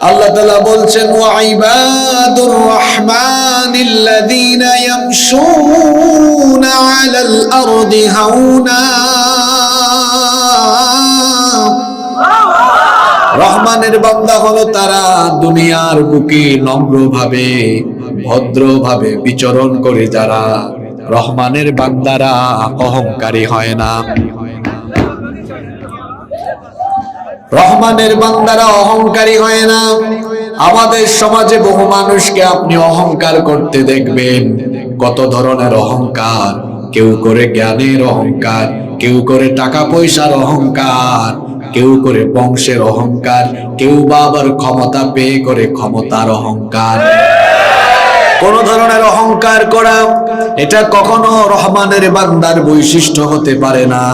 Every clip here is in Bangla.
আল্লাহ তাআলা বলছেন ওয়া ইবাদুর রহমানিল্লাযীনা ইয়ামশুনা আলাল আরদি হাওনা, রহমানের বান্দা হলো তারা দুনিয়ার বুকে নম্রভাবে ভদ্রভাবে বিচরণ করে যারা। রহমানের বান্দারা অহংকারী হয় না। রহমানের বান্দারা অহংকারী হয় না। আমাদের সমাজে বহু মানুষকে আপনি অহংকার করতে দেখবেন। কত ধরনের অহংকার, কেউ করে জ্ঞানের অহংকার, কেউ করে টাকা পয়সার অহংকার, কেউ করে বংশের অহংকার, কেউ বা আবার ক্ষমতা পেয়ে করে ক্ষমতার অহংকার। কোন ধরনের অহংকার করা এটা কখনো রহমানের বান্দার বৈশিষ্ট্য হতে পারে না।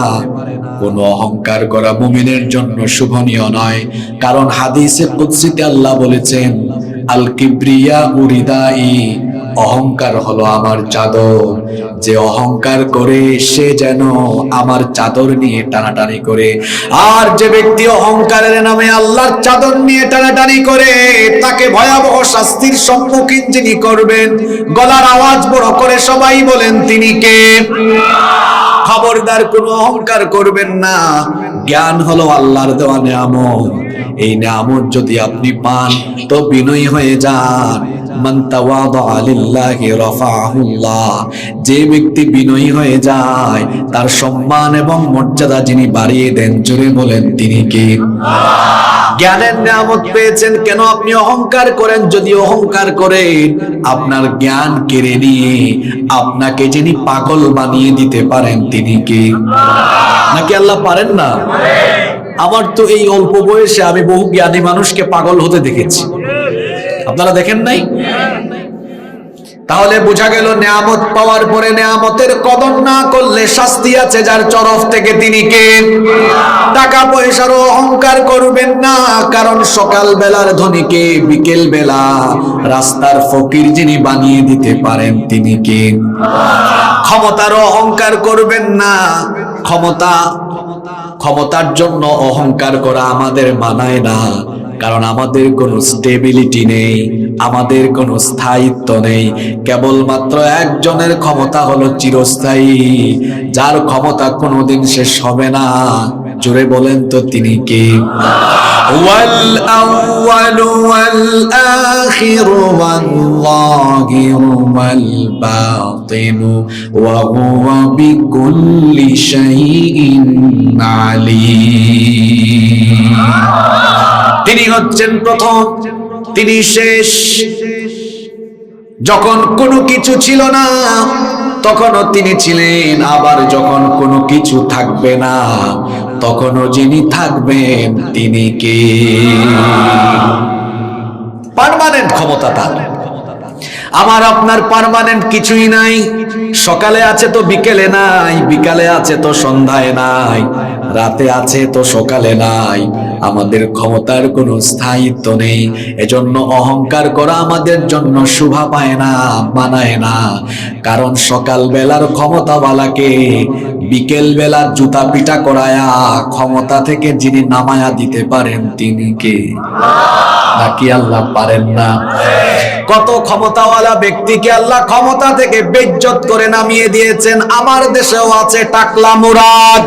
কোন অহংকার করা মুমিনের জন্য শুভনীয় নয়। কারণ হাদিসে কুদসিতে আল্লাহ বলেছেন আল কিবরিয়া উরিদাই, অহংকার হলো আমার চাদর। যে অহংকার করে সে যেন আমার চাদর নিয়ে টানাটানি করে। আর যে ব্যক্তি অহংকারের নামে আল্লাহর চাদর নিয়ে টানাটানি করে তাকে ভয়াবহ শাস্তির সম্মুখীন যিনি করবেন। গলার আওয়াজ বড় করে সবাই বলেন তিনি কে? খবরদার কোনো অহংকার করবেন না। জ্ঞান হলো আল্লাহর দেওয়া নিয়ামত। এই নিয়ামত যদি আপনি পান তো বিনয়ী হয়ে যান। মান তাওয়াদা লিল্লাহি রাফাহুল্লাহ, যে ব্যক্তি বিনয়ী হয়ে যায় তার সম্মান এবং মর্যাদা যিনি বাড়িয়ে দেন, জোরে বলেন তিনি কে? জ্ঞানের নিয়ামত পেয়েছেন, কেন আপনি অহংকার করেন? যদি অহংকার করেন আপনার জ্ঞান কেড়ে নিয়ে আপনাকে যিনি পাগল বানিয়ে দিতে পারেন তিনি কে? নাকি আল্লাহ পারেন না? আমার তো এই অল্প বয়সে আমি বহু জ্ঞানী মানুষকে পাগল হতে দেখেছি, আপনারা দেখেন নাই? তাহলে বোঝা গেল নিয়ামত পাওয়ার পরে নিয়ামতের কদর না করলে শাস্তি আছে যার তরফ থেকে, তিনি কে? টাকা পয়সার অহংকার করবেন না, কারণ সকাল বেলার ধনীকে বিকেল বেলা রাস্তার ফকির যিনি বানিয়ে দিতে পারেন তিনি কে? ক্ষমতার অহংকার করবেন না। ক্ষমতার জন্য অহংকার করা আমাদের মানায় না, কারণ আমাদের কোনো স্টেবিলিটি নেই, আমাদের কোনো স্থায়িত্ব নেই। কেবলমাত্র একজনের ক্ষমতা হলো চিরস্থায়ী, যার ক্ষমতা কোনোদিন শেষ হবে না। জোরে বলেন তো তিনি কে? ওয়াল আউয়ালু ওয়াল আখিরু ওয়াল যাহিরু ওয়াল বাতিনু ওয়া হুয়া বিকুল্লি শাইইন আলীম। তিনি হচ্ছেন প্রথম, তিনি শেষ। যখন কোনো কিছু ছিল না তখনও তিনি ছিলেন, আবার যখন কোনো কিছু থাকবে না তখনও যিনি থাকবেন তিনি কে? পার্মানেন্ট ক্ষমতা তার। আমার আপনার পার্মানেন্ট কিছুই নাই। সকালে আছে তো বিকেলে নাই, বিকালে আছে তো সন্ধ্যায় নাই, রাতে আছে তো সকালে নাই। আমাদের ক্ষমতার কোনো স্থায়িত্ব নেই। এজন্য অহংকার করা আমাদের জন্য শোভা পায় না, মানায় না। কারণ সকাল বেলার ক্ষমতাওয়ালাকে বিকেল বেলার জুতা পিটা করায়া ক্ষমতা থেকে যিনি নামায়া দিতে পারেন তিনি কে? নাকি আল্লাহ পারেন না? কত ক্ষমতাওয়ালা ব্যক্তিকে আল্লাহ ক্ষমতা থেকে বেইজ্জত করে নামিয়ে দিয়েছেন। আমার দেশেও আছে টাকলা মুরাদ।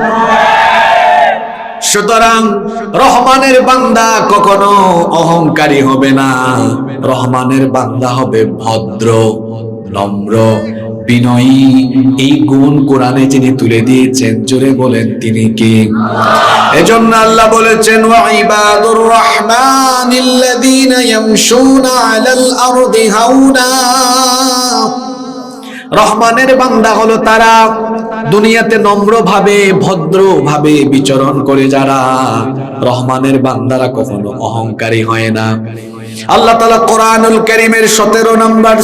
সুতরাং রহমানের বান্দা কখনো অহংকারী হবে না। রহমানের বান্দা হবে ভদ্র, নম্র, বিনয়ী। এই গুণ কোরআনে যিনি তুলে দিয়েছেন, জোরে বলেন তিনি কে? এজন্য আল্লাহ বলেছেন ওয়া ইবাদুর রহমানিল্লাযীনা ইয়ামশুনা আলাল আরদি হাওনা। রহমানের বান্দা হলো তারা দুনিয়াতে নম্রভাবে ভদ্রভাবে বিচরণ করে যারা। রহমানের বান্দারা কখনো অহংকারী হয় না। আল্লাহ তাআলা কোরআনুল কারীমের 17 নম্বর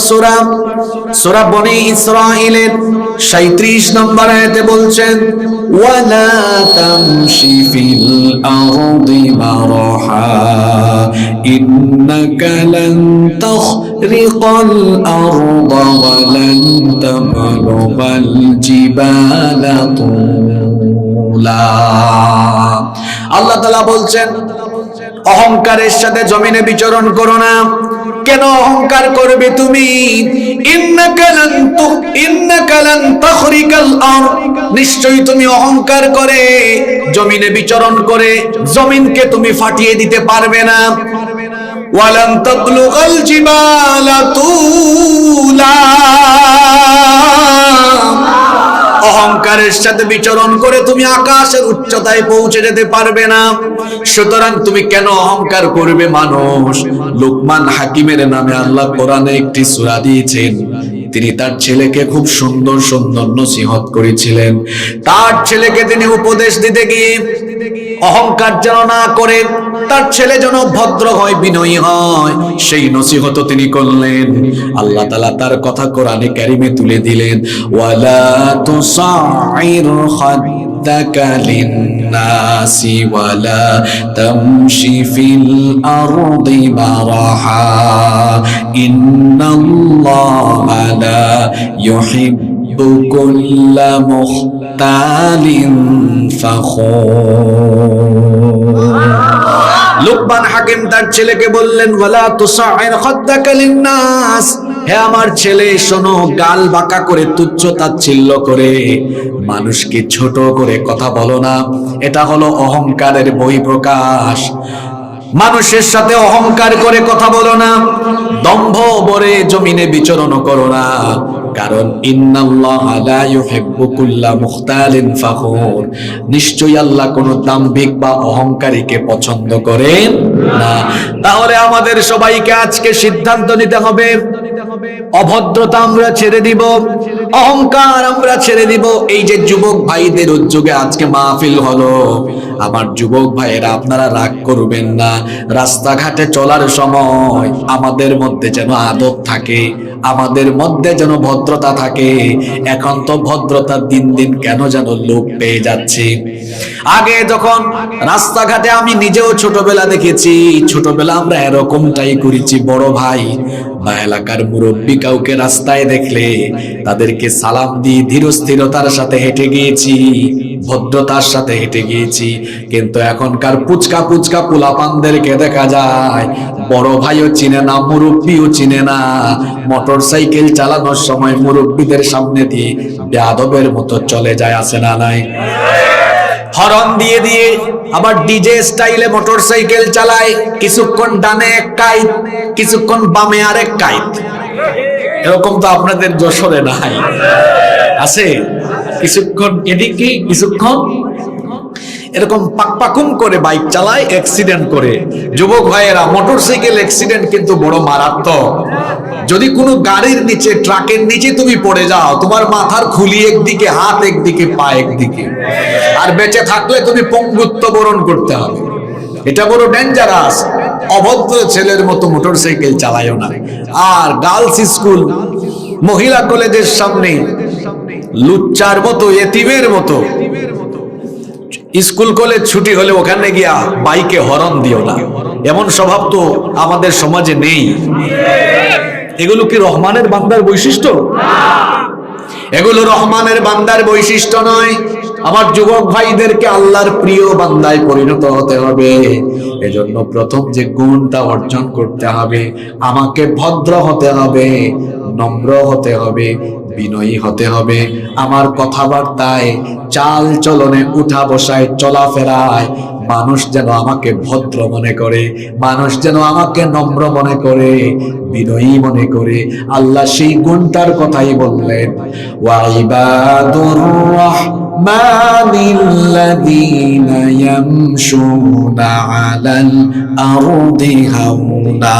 সূরা বনী ইসরাঈলের 37 নম্বর আয়াতে বলছেন ওয়ালা তামশি ফিল আরদি মারহা ইন্নাকা লান তাখরিকাল আরদা ওয়া লান তাবলুগাল জিবালা তুলা। আল্লাহ তাআলা বলছেন অহংকারের সাথে জমিনে বিচরণ করো না। কেন অহংকার করবে তুমি? ইন্নাকা লান তাখরিকাল আরদ, নিশ্চয়ই তুমি অহংকার করে জমিনে বিচরণ করে জমিনকে তুমি ফাটিয়ে দিতে পারবে না। ওয়ালান তাবলুগাল জিবালা তুলা, অহংকারের সাথে বিচরণ করে তুমি আকাশের উচ্চতায় পৌঁছে যেতে পারবে না। সুতরাং তুমি কেন অহংকার করবে মানুষ? লুকমান হাকিমের নামে আল্লাহ কোরআনে একটি সূরা দিয়েছেন। তিনি তার ছেলেকে খুব সুন্দর সুন্দর নসিহত করেছিলেন। তার ছেলেকে তিনি উপদেশ দিতে গিয়ে অহংকার যেন না করে, তার ছেলে যেন ভদ্র হয়, বিনয়ী হয়, সেই নসিহত তিনি করলেন। আল্লাহ তাআলা তার কথা কোরআনে কারিমে তুলে দিলেন, ওয়ালা তুসাইর খাদ্দাকা লিন্নাসি ওয়ালা তামশি ফিল আরদি মারাহা ইন্নাল্লাহা লা ইউহিব্বু কুল্লা মুখতালিন ফাখুর। লুকমান হাকিম তার ছেলেকে বললেন, ওয়ালা তুসাইর খাদ্দাকা লিন্নাস, হে আমার ছেলে শোনো, গাল বাঁকা করে তুচ্ছ তাচ্ছিল্য করে মানুষকে ছোট করে কথা বলো না। এটা হলো অহংকারের বহিঃপ্রকাশ। মানুষের সাথে অহংকার করে কথা বলো না, দম্ভ ভরে জমিনে বিচরণ করো না। কারণ ইন্নাল্লাহা লা ইউহিব্বু কুল্লা মুখতালিন ফাখুর, নিশ্চয়ই আল্লাহ কোন দাম্ভিক বা অহংকারীকে পছন্দ করেন না। তাহলে আমাদের সবাইকে আজকে সিদ্ধান্ত নিতে হবে, অভদ্রতা আমরা ছেড়ে দিব, অহংকার আমরা ছেড়ে দিব। এই যে যুবক ভাইদের উদ্যোগে আজকে মাহফিল হলো, আমার যুবক ভাইয়েরা আপনারা রাগ করবেন না। রাস্তাঘাটে চলার সময় আমাদের মধ্যে যেন আদব থাকে, আমাদের মধ্যে যেন ভদ্রতা থাকে। এখন তো ভদ্রতার দিন দিন কেন যেন লোপ পেয়ে যাচ্ছে। আগে যখন রাস্তাঘাটে আমি নিজেও ছোটবেলা দেখেছি, ছোটবেলা আমরা এরকমটাই করেছি। বড় ভাই বা এলাকার মুরব্বী কাউকে রাস্তায় দেখলে তাদেরকে সালাম দিয়ে ধীরস্থিরতার সাথে হেঁটে গিয়েছি, ভদ্রতার সাথে হেঁটে গিয়েছি। কিন্তু এখনকার পুচকা পুচকা পোলাপানদেরকে দেখা যায় বড় ভাইও চিনে না, মুরব্বিও চিনে না। মোটর সাইকেল চালানোর সময় মুরব্বীদের সামনে দিয়ে বেয়াদবের মতো চলে যায়, আছে না নাই? হরন দিয়ে দিয়ে আবার ডিজে স্টাইলে মোটর সাইকেল চালায়, কিছুক্ষণ ডানে এক কাইত, কিছুক্ষণ বামে আরেক কাইত। এরকম তো আপনাদের যশোরে নাই, আছে? কিছুক্ষণ এদিকে কিছুক্ষণ এরকম পাকপাকুম করে বাইক চালায়, অ্যাক্সিডেন্ট করে। যুবক ভাইয়েরা, মোটরসাইকেল অ্যাক্সিডেন্ট কিন্তু বড় মারাত্মক। যদি কোনো গাড়ির নিচে, ট্রাকের নিচে তুমি পড়ে যাও, তোমার মাথার খুলি একদিকে, হাত একদিকে, পা একদিকে, আর বেঁচে থাকলে তুমি পঙ্গুত্ব বরণ করতে হবে। এটা বড় ডেঞ্জারাস। অভদ্র ছেলের মতো মোটরসাইকেল চালায়ও না। আর গার্লস স্কুল, মহিলা কলেজের সামনে লুচ্চার মতো, এতিমের মতো, স্কুল কলেজ ছুটি হলে ওখানে গিয়া বাইকে হরন দিও না। এমন স্বভাব তো আমাদের সমাজে নেই। এগুলো কি রহমানের বান্দার বৈশিষ্ট্য? এগুলো রহমানের বান্দার বৈশিষ্ট্য নয়। আমার যুবক ভাইদেরকে আল্লাহর প্রিয় বান্দায় পরিণত হতে হবে। এজন্য প্রথম যে গুণটা অর্জন করতে হবে, আমাকে ভদ্র হতে হবে, নম্র হতে হবে, বিনয়ী হতে হবে। আমার কথাবার্তায়, চাল চলনে, উঠা বসায়, চলাফেরায় মানুষ যেন আমাকে ভদ্র মনে করে, মানুষ যেন আমাকে নম্র মনে করে, বিনয়ী মনে করে। আল্লাহ সেই গুণটার কথাই বললেন, ওয়া ইবাদুর রাহমানিল্লাযীনা ইয়ামশুনা আলাল আরদি হাওনা।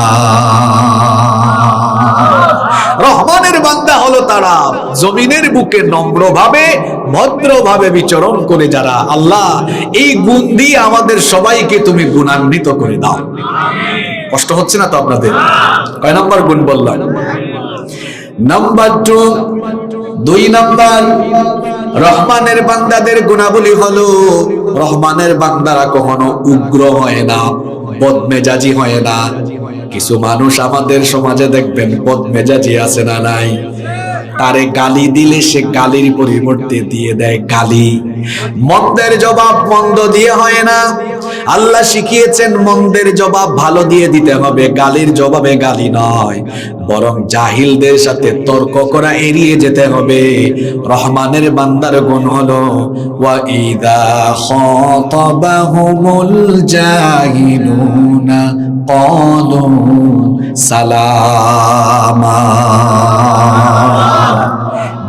রহমানের বান্দা হলো তারা জমিনের বুকে নম্রভাবে, ভদ্রভাবে বিচরণ করে যারা। আল্লাহ, এই গুণ দিয়ে আমাদের সবাইকে তুমি গুণান্বিত করে দাও। কষ্ট হচ্ছে না তো আপনাদের? কয় নাম্বার গুণ বললাম? নাম্বার 2, 2 নাম্বার, রহমানের বান্দাদের গুণাবলী হলো, রহমানের বান্দারা কখনো উগ্র হয় না, বদমেজাজি হয় না। কিছু মানুষ আমাদের সমাজে দেখবেন বদমেজাজি আছে না নাই? তারে গালি দিলে সে গালির পরিবর্তে দিয়ে দেয় গালি। মন্দের জবাব মন্দ দিয়ে হয় না, আল্লাহ শিখিয়েছেন মন্দের জবাব ভালো দিয়ে দিতে হবে, গালির জবাবে গালি নয়, বরং জাহিলদের সাথে তর্ক করা এড়িয়ে যেতে হবে। রহমানের বান্দার গুণ হলো ওয়া ইদা খাতাবাহুমুল জাহিলুনা ক্বালু সালামা।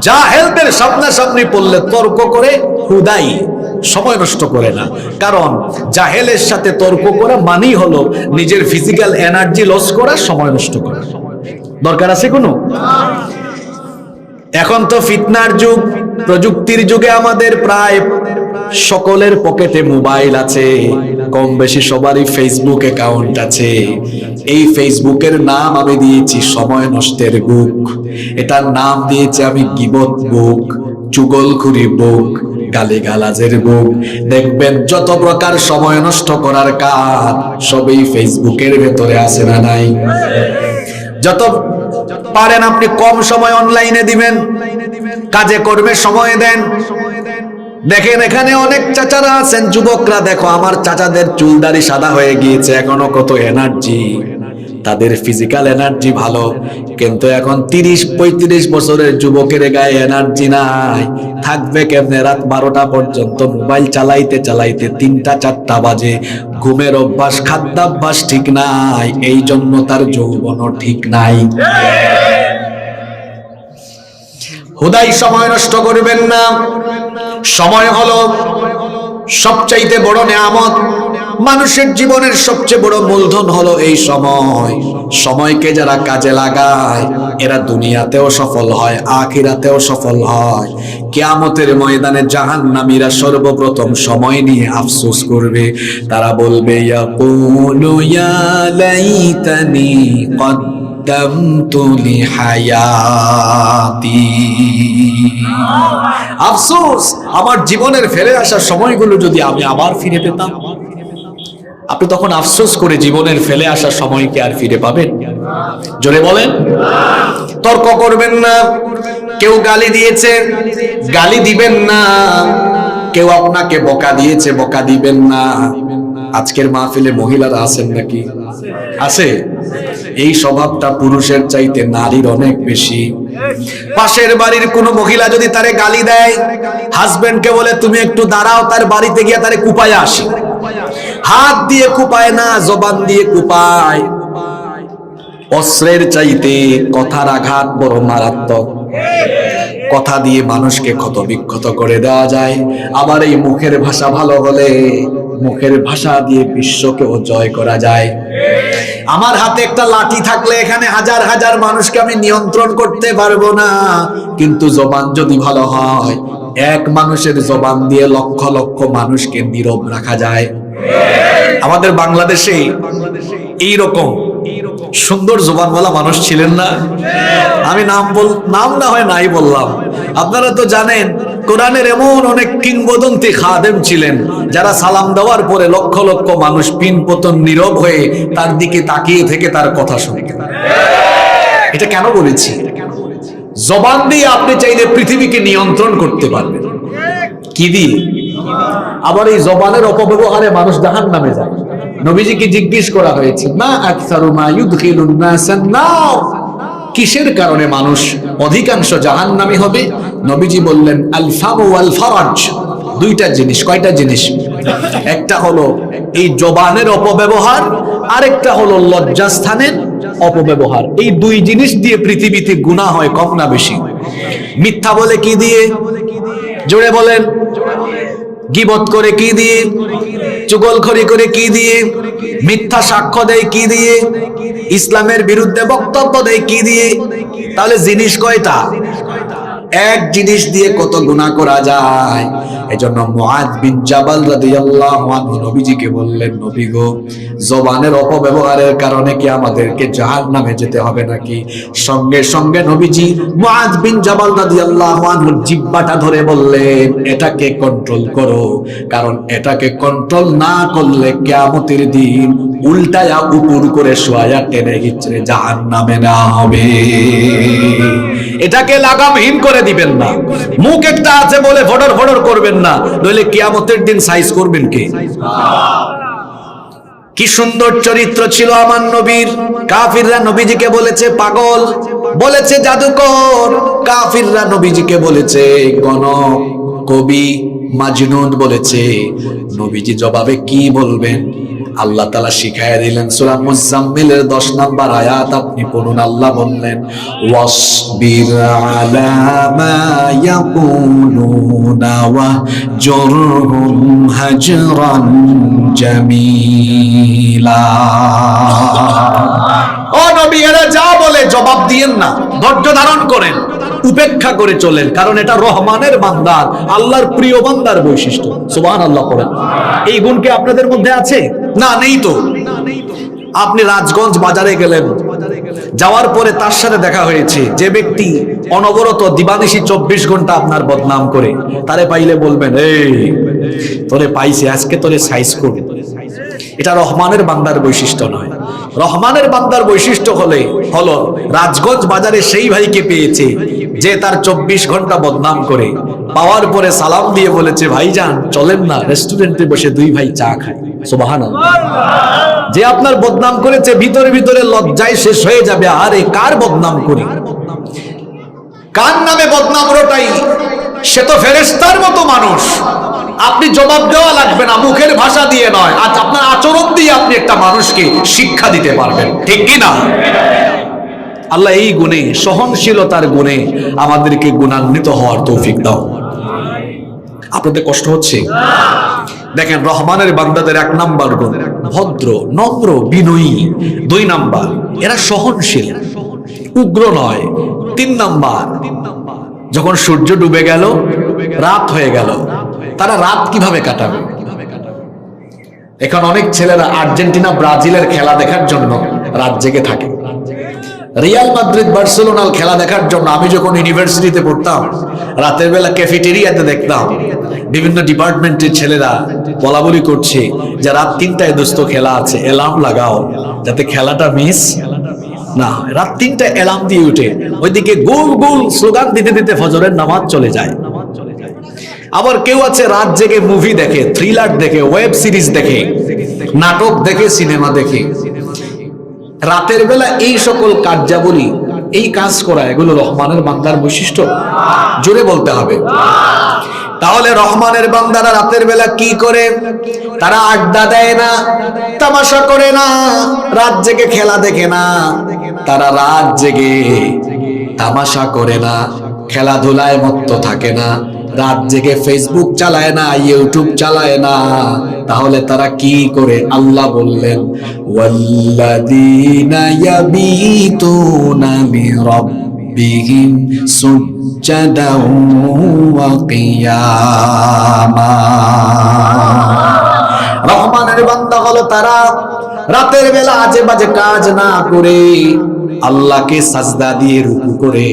জাহেলদের সামনাসামনি পড়লে তর্ক করে হুদাই, সময় নষ্ট করে না। কারণ জাহেলের সাথে তর্ক করা মানেই হলো নিজের ফিজিক্যাল এনার্জি লস করা, সময় নষ্ট করা। দরকার আছে কোনো? এখন তো ফিতনার যুগ, প্রযুক্তির যুগে আমাদের প্রায় সকলের পকেটে মোবাইল আছে, কম বেশি সবারই ফেসবুক অ্যাকাউন্ট আছে। এই ফেসবুকের নাম আমি দিয়েছি সময় নষ্টের বুক, এটার নাম দিয়েছি আমি গীবত বুক, চুগলখুরি বুক, গালিগালাজের বুক। দেখবেন যত প্রকার সময় নষ্ট করার কাজ সবই ফেসবুকের ভেতরে আছে না নাই? যত পারেন আপনি কম সময় অনলাইনে দিবেন, কাজে কর্মে সময় দেন। দেখেন এখানে অনেক চাচারা আছেন, যুবকরা, দেখো আমার চাচাদের চুলদাড়ি সাদা হয়ে গিয়েছে, এখনো কত এনার্জি, তাদের ফিজিক্যাল এনার্জি ভালো, কিন্তু এখন 30-35 বছরের যুবকের গায়ে এনার্জি নাই। থাকবে কেমনে? রাত 12টা পর্যন্ত মোবাইল চালাইতে চালাইতে 3টা-4টা বাজে। ঘুমের অভ্যাস, খাদ্যাভ্যাস ঠিক নাই, এই জন্য তার যৌবনও ঠিক নাই। হুদাই সময় নষ্ট করবেন না। সময় হলো সবচাইতে বড় নেয়ামত। মানুষের জীবনের সবচেয়ে বড় মূলধন হলো এই সময়। সময়কে যারা কাজে লাগায় এরা দুনিয়াতেও সফল হয়, আখিরাতেও সফল হয়। কিয়ামতের ময়দানে জাহান্নামীরা সর্বপ্রথম সময় নিয়ে আফসোস করবে। তারা বলবে ইয়াকুলু ইয়া লাইতানি কদ্দামতু লিহায়াতি। আফসোস, আমার জীবনের ফেলে আসা সময়গুলো যদি আমি আবার ফিরে পেতাম। আপনি তখন আফসোস করে জীবনের ফেলে আসা সময়কে আর ফিরে পাবেন? জোরে বলেন। তর্ক করবেন না। কেউ গালি দিয়েছে, গালি দিবেন না। কেউ আপনাকে বকা দিয়েছে, বকা দিবেন না। আজকের মাহফিলে মহিলারা আছেন নাকি? আছে। এই স্বভাবটা পুরুষের চাইতে নারীর অনেক বেশি। পাশের বাড়ির কোনো মহিলা যদি তারে গালি দেয়, হাজবেন্ডকে বলে তুমি একটু দাঁড়াও, তার বাড়িতে গিয়ে তারে কুপায় আসি। হাত দিয়ে কুপায় না, জবান দিয়ে কুপায়। অস্ত্রের চাইতে কথার আঘাত বড় মারাত্মক। কথা দিয়ে মানুষকে ক্ষতবিক্ষত করে দেওয়া যায়। আবার এই মুখের ভাষা ভালো হলে মুখের ভাষা দিয়ে বিশ্বকেও জয় করা যায়। আমার হাতে একটা লাঠি থাকলে এখানে হাজার হাজার মানুষকে আমি নিয়ন্ত্রণ করতে পারবো না, কিন্তু জবান যদি ভালো হয়, এক মানুষের জবান দিয়ে লক্ষ লক্ষ মানুষকে নীরব রাখা যায়। আমাদের বাংলাদেশে এইরকম সুন্দর জবানওয়ালা মানুষ ছিলেন না? আমি নাম না হয় নাই বললাম। আপনারা তো জানেন কোরআনের এমন অনেক কিংবদন্তি খাদেম ছিলেন যারা সালাম দেওয়ার পরে লক্ষ লক্ষ মানুষ পিন পতন নীরব হয়ে তার দিকে তাকিয়ে থেকে তার কথা শুনে। এটা কেন বলেছি? জবান দিয়ে আপনি চাইলে পৃথিবীকে নিয়ন্ত্রণ করতে পারবেন। কি দিয়ে? আবার এই জবানের অপব্যবহারে মানুষ জাহান্নামে যায়। নবীজিকে জিজ্ঞেস করা হয়েছে, মা আকসারু মা ইউদখিলুন নাসান নার, কিসের কারণে মানুষ অধিকাংশ জাহান্নামী হবে? নবীজি বললেন আল ফামু ওয়াল ফারাজ। দুইটা জিনিস। কয়টা জিনিস? একটা হলো এই জবানের অপব্যবহার, আরেকটা হলো লজ্জাস্থানের অপব্যবহার। এই দুই জিনিস দিয়ে পৃথিবীতে গুনাহ হয়, কম না বেশি। মিথ্যা বলে কি দিয়ে? জোরে বলেন। গীবত করে কি দিয়ে? চুগলখড়ি করে কি দিয়ে? মিথ্যা সাক্ষ্য দেয় কি দিয়ে? ইসলামের বিরুদ্ধে বক্তব্য দেয় কি দিয়ে? তাহলে জিনিস কয়টা? এক জিনিস দিয়ে কত গুনাহ করা যায়। এজন্য মুআদ বিন জাবাল রাদিয়াল্লাহু আনহু নবীজিকে বললেন, নবী গো, জবানের অপব্যবহারের কারণে কি আমাদেরকে জাহান্নামে যেতে হবে নাকি? সঙ্গে সঙ্গে নবীজি মুআদ বিন জাবাল রাদিয়াল্লাহু আনহুর জিহ্বাটা ধরে বললেন, এটাকে কন্ট্রোল করো, কারণ এটাকে কন্ট্রোল না করলে কিয়ামতের দিন উল্টায়া উপর করে শোয়া টেনে গিয়ে জাহান্নামে না হবে। এটাকে লাগামহীন করে দিবেন না। মুখ একটা আছে বলে ফটর ফটর করবেন না, নইলে কিয়ামতের দিন সাইজ করবেন কে? কি সুন্দর চরিত্র ছিল আমার নবীর। কাফিররা নবীজিকে বলেছে পাগল, বলেছে জাদুকর, কাফিররা নবীজিকে বলেছে গণক, কবি, মাজনুন বলেছে। নবীজি জবাবে কি বলবেন? আল্লাহ তাআলা শিখায়া দিলেন সূরা মুজাম্মিলের 10 নম্বর আয়াত আপনি পড়ুন। আল্লাহ বললেন ওয়াসবির আলা মা ইয়াকুলুনা ওয়াহজুরহুম হাজরান জামিলা। ও নবী, এরা যা বলে জবাব দিয়েন না, ধৈর্য ধারণ করেন, উপেক্ষা করে চলেন, কারণ এটা রহমানের বান্দার, আল্লাহর প্রিয় বান্দার বৈশিষ্ট্য। সুবহানাল্লাহ পড়েন। এই গুণ কি আপনাদের মধ্যে আছে? না, নেই তো। আপনি রাজগঞ্জ বাজারে গেলেন, যাওয়ার পরে তার সাথে দেখা হয়েছে যে ব্যক্তি অনবরত দিবানিশি 24 ঘন্টা আপনার বদনাম করে, তারে পাইলে বলবেন এই তোরে পাইছে, আজকে তোরে সাইজ করব। এটা রহমানের বান্দার বৈশিষ্ট্য নয়। রহমানের বান্দার বৈশিষ্ট্য হলো রাজগঞ্জ বাজারে সেই ভাইকে পেয়েছে যে তার 24 ঘন্টা বদনাম করে, পাওয়ার পরে সালাম দিয়ে বলেছে ভাইজান চলেন না রেস্টুরেন্টে বসে 2 ভাই চা খাই। সুবহানাল্লাহ। যে আপনার বদনাম করেছে ভিতরে ভিতরে লজ্জায় শেষ হয়ে যাবে, আরে কার বদনাম করি, কার নামে বদনাম রটাই, সে তো ফেরেশতার মতো মানুষ। আপনি জবাব দেওয়া লাগবে না, মুখের ভাষা দিয়ে নয়, আজ আপনার আচরণ দিয়ে আপনি একটা মানুষকে শিক্ষা দিতে পারবেন, ঠিক কি না? আল্লাহ এই গুণে, সহনশীলতার গুণে আমাদেরকে গুণান্বিত হওয়ার তৌফিক দাও। আপনাদের কষ্ট হচ্ছে? দেখেন রহমানের বান্দাদের 1 নাম্বার গুণ ভদ্র, নম্র, বিনয়ী। 2 নাম্বার এরা সহনশীল, উগ্র নয়। 3 নাম্বার যখন সূর্য ডুবে গেল, রাত হয়ে গেল, তারা রাত কিভাবে কাটাবে? এখন অনেক ছেলেরা আর্জেন্টিনা ব্রাজিলের খেলা দেখার জন্য রাত জেগে থাকে। রিয়াল মাদ্রিদ বার্সেলোনার খেলা দেখার জন্য আমি যখন ইউনিভার্সিটিতে পড়তাম, রাতের বেলা ক্যাফেটেরিয়াতে দেখতাম বিভিন্ন ডিপার্টমেন্টের ছেলেরা বলাবলি করছে যে রাত 3টায় দোস্ত খেলা আছে, অ্যালার্ম লাগাও যাতে খেলাটা মিস না। রাত 3টায় অ্যালার্ম দিয়ে উঠে ওইদিকে গোল গোল স্লোগান দিতে দিতে ফজরের নামাজ চলে যায়। আবার কেউ আছে রাত জেগে মুভি দেখে, থ্রিলার দেখে, ওয়েব সিরিজ দেখে, নাটক দেখে, সিনেমা দেখে। রাতের বেলা এই সকল কার্যাবলী, এই কাজ করা, এগুলো রহমানের বান্দার বৈশিষ্ট্য? জোরে বলতে হবে। তাহলে রহমানের বান্দারা রাতের বেলা কি করে? তারা আড্ডা দেয় না, তামাশা করে না, রাত জেগে খেলা দেখে না। তারা রাত জেগে তামাশা করে না, খেলাধুলায় মত্ত থাকে না, রাত জেগে ফেসবুক চালায় না, ইউটিউব চালায় না। তাহলে তারা কি করে? আল্লাহ বললেন ওয়াল্লাযীনা ইয়াবিতুনা লিরাব্বিহিম সুজ্জাদাও ওয়া কিয়ামা। রহমানের বান্দা হলো তারা রাতের বেলা আজে বাজে কাজ না করে আল্লাহকে সাজদা দিয়ে রুকু করে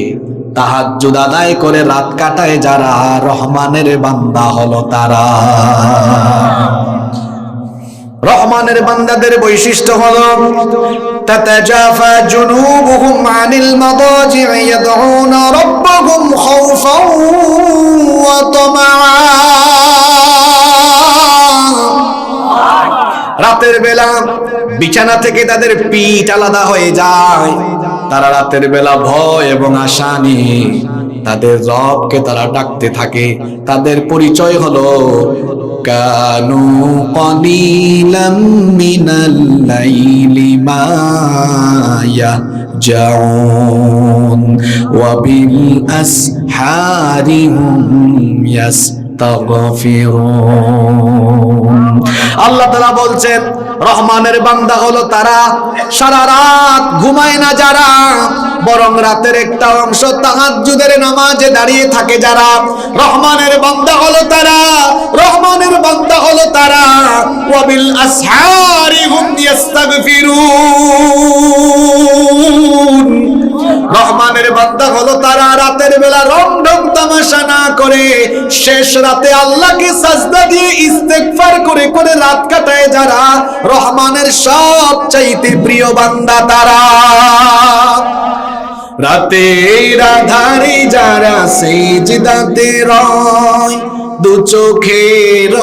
তাহাজ্জুদ আদায় করে রাত কাটায় যারা, রহমানের বান্দা হলো তারা। রহমানের বান্দাদের বৈশিষ্ট্য হলো তাতাজাফা জুনুবুহুম আনিল মাদাজি'i ইয়াদউনা রাব্বাহুম খাউফান ওয়া তামাআ। রাতের বেলা বিছানা থেকে তাদের পিঠ আলাদা হয়ে যায়। তারা রাতের বেলা ভয় এবং আশা নিয়ে তাদের রবকে তারা ডাকতে থাকে। তাদের পরিচয় হলো কানু কলিলাম মিনাল লাইলি মা ইয়াহজাউন ওয়া বিল আসহারি হুম ইয়াস্তাগফিরুন। আল্লাহ তাআলা বলছেন রহমানের বান্দা হলো তারা সারা রাত ঘুমায় না যারা, বরং রাতের একটা অংশ তাহাজ্জুদের নামাজে দাঁড়িয়ে থাকে যারা। রহমানের বান্দা হলো তারা, রহমানের বান্দা হলো তারা ওয়াবিল আসহারি হুম ইস্তাগফিরুন। রহমানের বান্দা হলো তারা রাতের বেলা রংঢং তামাশা না করে শেষ রাতে আল্লাহকে সাজদা দিয়ে ইস্তেগফার করে করে রাত কাটায় যারা, রহমানের সবচাইতে প্রিয় বান্দা তারা। রাতের আধারে যারা সিজদাতে রয়, দু চোখের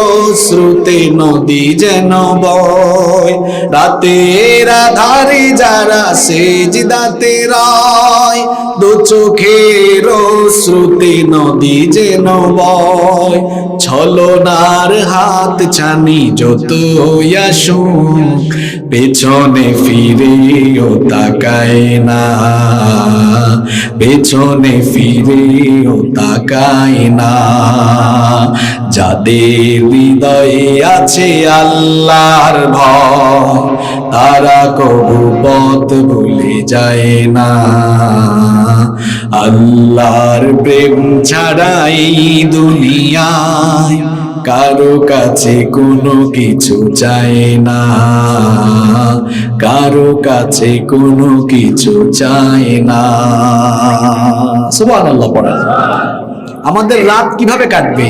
শ্রুতে নদী যেন বয়। রাতের আধারে যারা সিজদাতে রয়, দু চোখের শ্রুতে নদী যেন বয়। ছলনার হাত ছানি যত আসুক, পেছনে ফিরেও তাকায় না, পেছনে ফিরেও তাকায় না। যাদের হৃদয়ে আছে আল্লাহর ভয়, তারা কবু পথ ভুলে যায় না। আল্লাহর প্রেম ছাড়া এই দুনিয়ায় কারো কাছে কোনো কিছু চায় না, কারো কাছে কোনো কিছু চায় না। সুবহানাল্লাহ পড়া। আমাদের রাত কিভাবে কাটবে?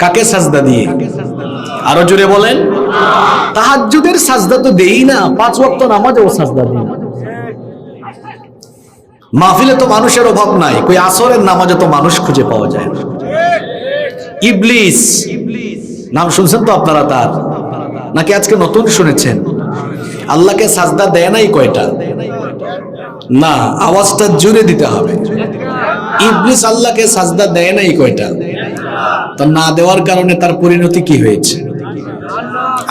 কাকে সাজদা দিয়ে? আরো জোরে বলেন। তাহাজ্জুদের সাজদা তো দেই না, 5 ওয়াক্ত নামাজেও সাজদা দিই না। মাহফিলে তো মানুষের অভাব নাই, কই আসরের নামাজে তো মানুষ খুঁজে পাওয়া যায় না। ইবলিস নাম শুনছেন তো আপনারা তার, নাকি আজকে নতুন শুনেছেন? আল্লাহকে সাজদা দেয় নাই কয়টা? না, আওয়াজটা জুড়ে দিতে হবে। ইবলিস আল্লাহকে সাজদা দেয় নাই কয়টা? তা না দেওয়ার কারণে তার পরিণতি কি হয়েছে?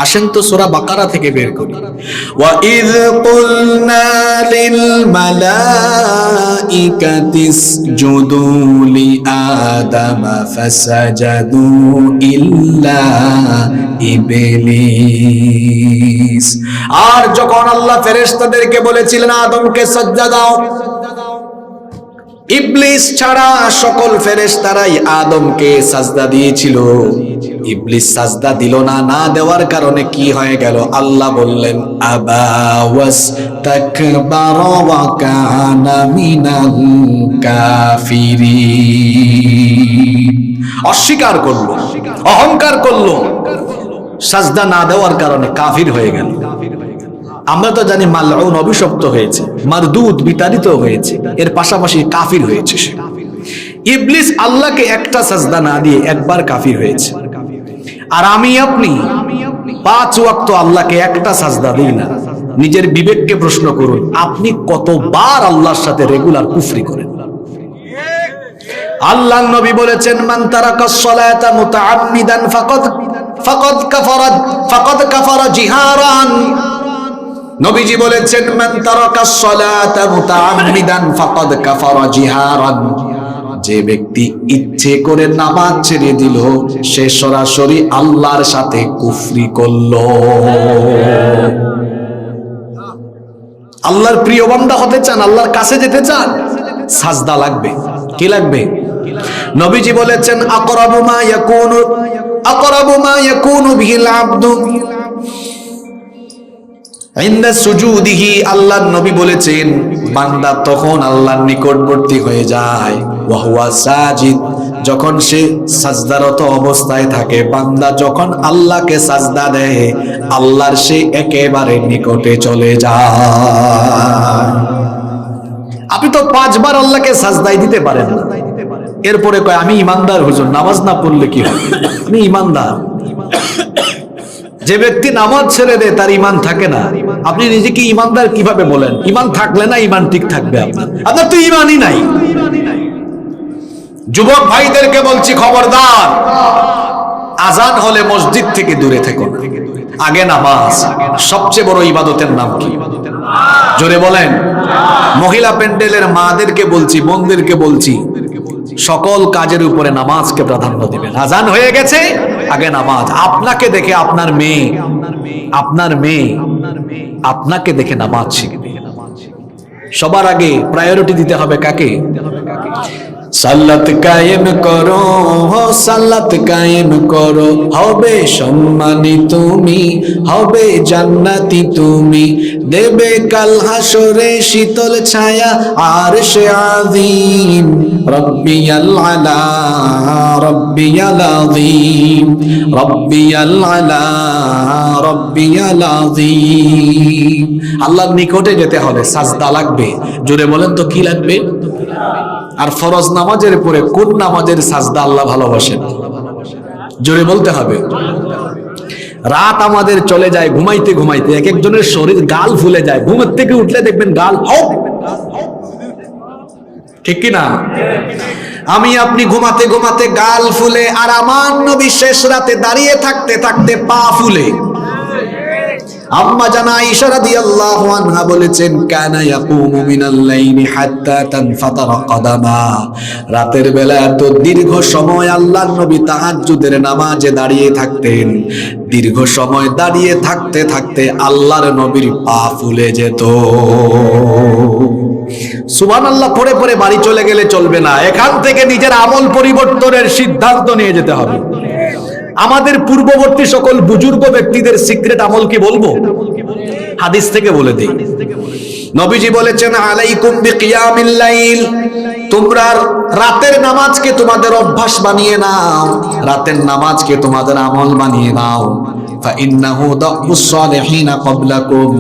আসেন তো সূরা বাকারা থেকে বের করি। ওয়া ইয কুলনা লিল মালাইকাতি ইসজুদু লি আদামা ফাসাজাদু ইল্লা ইবলিস। আর যখন আল্লাহ ফেরেশতাদেরকে বলেছিলেন আদমকে সাজদা দাও, ইবলিস ছাড়া সকল ফেরেশতারাই আদমকে সাজদা দিয়েছিল। ইবলিস সাজদা দিল না, না দেওয়ার কারণে কি হয়ে গেল? আল্লাহ বললেন আবা ওয়াস্তাকবারা ওয়া কানা মিনাল কাফিরিন। অস্বীকার করলো, অহংকার করলো, সাজদা না দেওয়ার কারণে কাফির হয়ে গেল। আমরা তো জানি মালউন অভিশপ্ত হয়েছে, মারদুদ বিতাড়িত হয়েছে, এর পাশাপাশি কাফির হয়েছে সে। ইবলিস আল্লাহকে একটা সাজদা না দিয়ে একবার কাফির হয়েছে। আর আমি আপনি 5 ওয়াক্ত আল্লাহকে একটা সাজদা দিই না। নিজের বিবেককে প্রশ্ন করুন, আপনি কতবার আল্লাহর সাথে রেগুলার কুফরি করেন? আল্লাহর নবী বলেছেন মান তারাকাস সালাতা মুতাআম্মিদান ফাকাদ কাফারা জিহারান। নবীজি বলেছেন মান তারাকাস সালাতা মুতাআম্মিদান ফাকাদ কাফারা জিহারান। যে ব্যক্তি ইচ্ছে করে নামাজ ছেড়ে দিল, সে সরাসরি আল্লাহর সাথে কুফরি করলো। আল্লাহর প্রিয় বান্দা হতে চান, আল্লাহর কাছে যেতে চান, সাজদা লাগবে। কি লাগবে? নবীজি বলেছেন আকরাবু মা ইয়াকুনু বিহিল আবদু ইনদা সুজুদিহি। আল্লাহর নবী বলেছেন বান্দা তখন আল্লাহর নিকটবর্তী হয়ে যায়, ওয়া হুয়া সাজিদ, যখন সে সাজদারত অবস্থায় থাকে। বান্দা যখন আল্লাহকে সাজদা দেয়, আল্লাহর সে একেবারে নিকটে চলে যায়। আপনি তো 5 বার আল্লাহকে সাজদাই দিতে পারেন না, এরপরে কয় আমি ইমানদার হুজুর, নামাজ না পড়লে কি হবে? আমি ইমানদার। যে ব্যক্তি নামাজ ছেড়ে দেয় তার ইমান থাকে না। আপনি নিজেকে ইমানদার কিভাবে বলেন? ইমান থাকলে না ইমান ঠিক থাকবে আপনার? আপনার তো ইমানই নাই। যুবক ভাইদেরকে বলছি খবরদার, আজান হলে মসজিদ থেকে দূরে থেকো না, আগে নামাজ। সবচেয়ে বড় ইবাদতের নাম কি? জোরে বলেন। মহিলা প্যান্ডেলের মাদেরকে বলছি, বোনদেরকে বলছি, সকল কাজের উপরে নামাজকে প্রাধান্য দিবেন। আজান হয়ে গেছে, আগে নামাজ। আপনাকে দেখে আপনার মেয়ে আপনাকে দেখে নামাজ শিখবে। সবার আগে প্রায়োরিটি দিতে হবে কাকে? সালাত কায়েম করো, সালাত কায়েম করো, হবে সম্মানী তুমি, হবে জান্নাতি তুমি, দেবে কাল হাসরে শীতল ছায়া আরশে আযীম। রব্বিয়াল আলা, রব্বিয়াল আযীম, রব্বিয়াল আলা, রব্বিয়াল আযীম। আল্লাহর নিকটে যেতে হলে সাজদা লাগবে। জোরে বলেন তো কি লাগবে? আর ফরজ নামাজের পরে কোন নামাজের সাজদা আল্লাহ ভালোবাসেন? জোরে বলতে হবে। রাত আমাদের চলে যায় ঘুমাইতে ঘুমাইতে, এক একজনের শরীর গাল ফুলে যায়, ঘুমের থেকে উঠলে দেখবেন গাল হপ, ঠিক কি না? আমি আপনি ঘুমাতে ঘুমাতে গাল ফুলে, আর আমার নবী শেষ রাতে দাঁড়িয়ে থাকতে থাকতে পা ফুলে। আম্মা জানা আয়েশা রাদিয়াল্লাহু আনহা বলেছেন, কানা ইয়াকুমু মিনাল লাইলি হাত্তা তানফাতারা কদামা। রাতের বেলা এত দীর্ঘ সময় আল্লাহর নবী তাহাজ্জুদের নামাজে দাঁড়িয়ে থাকতেন। দীর্ঘ সময় দাঁড়িয়ে থাকতে থাকতে আল্লাহর নবীর পা ফুলে যেত। সুবহানাল্লাহ পড়ে পড়ে বাড়ি চলে গেলে চলবে না, এখান থেকে নিজের আমল পরিবর্তনের সিদ্ধান্ত নিয়ে যেতে হবে। আমাদের পূর্ববর্তী সকল বুজুর্গ ব্যক্তিদের সিক্রেট আমল কি বলবো? হাদিস থেকে বলে দিই। নবীজি বলেছেন, আলাইকুম বিকিয়ামিল লাইল, তোমরা রাতের নামাজকে তোমাদের অভ্যাস বানিয়ে নাও, রাতের নামাজকে তোমাদের আমল বানিয়ে নাও। ফাইন্নাহু দাবুস সালিহিনা ক্বাবলাকুম,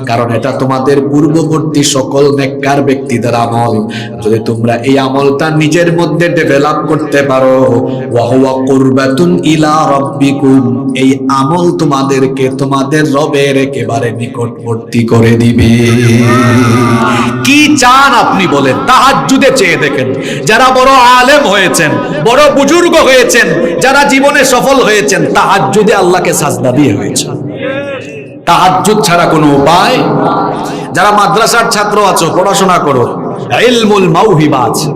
কারণ এটা তোমাদের পূর্ববর্তী সকল নেককার ব্যক্তিদের আমল। যদি তোমরা এই আমলটা নিজের মধ্যে ডেভেলপ করতে পারো, ওয়া হুয়া কুরবাতুন ইলা রাব্বিকুম, এই আমল তোমাদেরকে তোমাদের রবের একেবারে নিকটবর্তী করে দিবে। কি চান আপনি বলেন? তাহাজ্জুদে চেয়ে দেখেন, যারা বড় আলেম হয়েছেন, বড় বুজুর্গ হয়েছেন, যারা জীবনে সফল হয়েছেন, তাহাজ্জুদে আল্লাহকে সাজদা দিয়ে হয়েছে। তাহাজ্জুদ ছাড়া কোনো উপায়। যারা মাদ্রাসার ছাত্র আছো, পড়াশোনা করো, ইলমুল মাওহিবা আছে,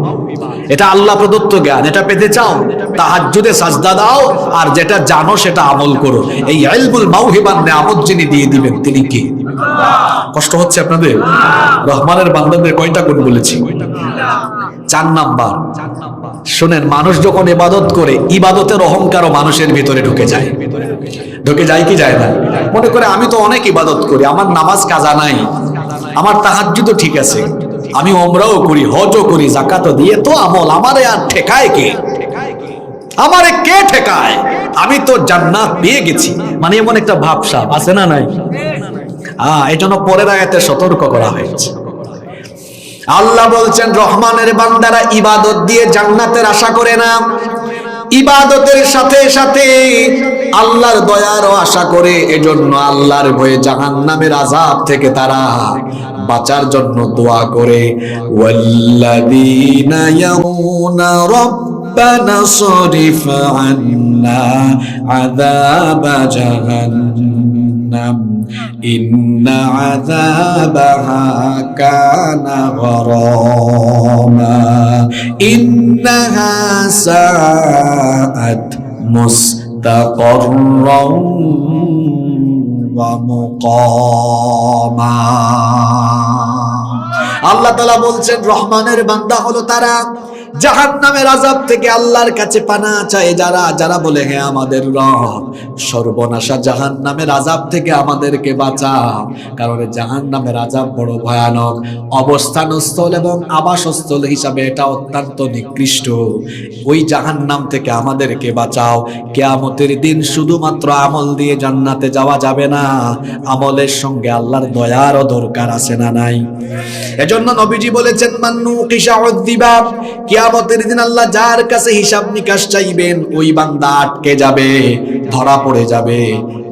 এটা আল্লাহ প্রদত্ত জ্ঞান, এটা পেতে চাও, তাহাজ্জুদে সাজদা দাও, আর যেটা জানো সেটা আমল করো। এই ইলমুল মাওহিবার নিয়ামত যিনি দিয়ে দিবেন তিনি কি? কষ্ট হচ্ছে আপনাদের? রহমানের বান্দাদের কয়টা গুণ বলেছি? 4 নাম্বার। শুনেন, মানুষ যখন ইবাদত করে, ইবাদতের অহংকারও মানুষের ভিতরে ঢুকে যায়। ঢুকে যায় কি যায় না? মনে করে আমি তো অনেক ইবাদত করি, আমার নামাজ কাজা নাই, আমার তাহাজ্জুদও ঠিক আছে, আমি ওমরাও করি, হজও করি, যাকাতও দিয়ে তো আমল, আমারে আর ঠেকায় কে? আমারে কে ঠেকায়? আমি তো জান্নাত পেয়ে গেছি, মানে এমন একটা ভাবসাব আছে না নাই? এই জন্য পরের আয়াতে সতর্ক করা হয়েছে। আল্লাহ বলছেন, রহমানের বান্দারা ইবাদত দিয়ে জান্নাতের আশা করে না, ইবাদতের সাথে সাথে আল্লাহর দয়ারও আশা করে। এজন্য আল্লাহর ভয়ে জাহান্নামের আযাব থেকে তারা বাঁচার জন্য দোয়া করে। ওয়াল্লাযীনা ইয়ামুনা রাব্বানা সরিফ আন্না আযাবা জাহান্নাম ইন্না আযাবাহা কানা গরামা ইন্নাহা সাআত মুস্তাকাররাম ওয়া মুকামা। আল্লাহ তাআলা বলছেন, রহমানের বান্দা হলো তারা জাহান্নামের আযাব থেকে আল্লাহর কাছে পানা চায় যারা, যারা বলে, হে আমাদের রব, সর্বনাশা জাহান্নামের আযাব থেকে আমাদেরকে বাঁচাও। কারণ জাহান্নামের আযাব বড় ভয়ানক, অবস্থানস্থল এবং আবাসস্থল হিসাবে এটা অত্যন্ত নিকৃষ্ট। ওই জাহান্নাম থেকে আমাদেরকে বাঁচাও। কিয়ামতের দিন শুধুমাত্র আমল দিয়ে জান্নাতে যাওয়া যাবে না, আমলের সঙ্গে আল্লাহর দয়ারও দরকার আছে না নাই? এজন্য নবীজি বলেছেন, মান্নু কিসা উযিবা, কিয়ামতের দিন আল্লাহ যার কাছে হিসাব নিকাশ চাইবেন, ওই বান্দা আটকে যাবে, ধরা পড়ে যাবে,